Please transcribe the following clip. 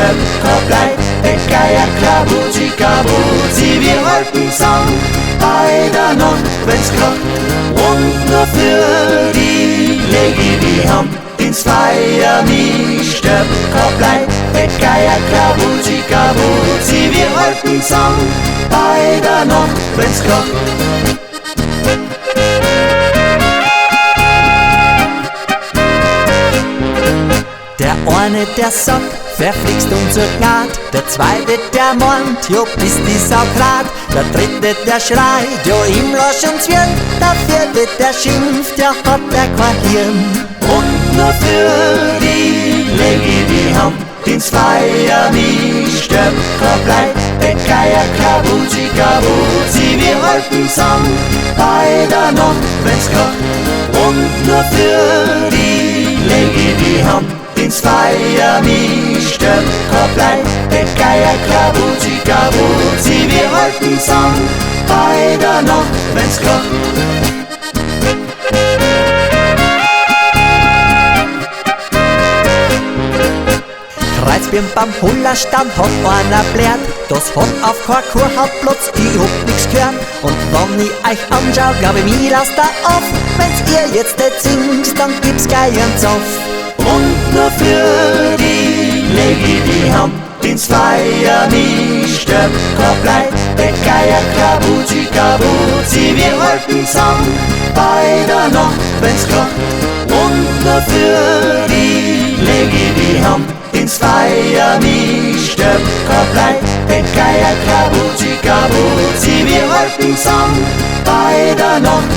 Stöckerblei, Geier, Klabuzi, Kabuzi, wir halten Song bei der Nacht, wenn's kracht. Und nur für die Legi, die haben ins Feier mich Stöckerblei, Geier, Klabuzi, Kabuzi, wir halten Song bei der Nacht, wenn's kracht. Der eine, der sagt, verflixt und zur Gnad. Der zweite, der meint, jo, bist die Sau grad. Der dritte, der schreit, jo, ihm lasch uns Wirn. Der vierte, der schimpft, ja, hat der kein Hirn. Und nur für die Legi, die haben ins Feier mich Stöckerblei, Geier, Klabuzi, Kabuzi, wir halten Song bei der Nacht, wenn's kracht. Und nur für die Legi, die haben ins Feier mich Stöckerblei, Geier, Klabuzi, Kabuzi, wir halten Song bei der Nacht, wenn's kracht. Kreuzbirn beim Hullerstand hat einer blärt, das hat auf kein Kurhauptplatz, ich hab nix gehört. Und wenn ich euch anschau, glaub ich mir lasst da auf. Wenn's ihr jetzt nicht singt, dann gibt's gleich einen Zoff. Und nur für die Legi, die haben ins Feier mich Stöckerblei, Geier, Klabuzi, Kabuzi, wir halten Song bei der Nacht, wenn's kracht. Und nur für die Legi, die haben ins Feier mich Stöckerblei, Geier, Klabuzi, Kabuzi, wir halten Song bei der Nacht,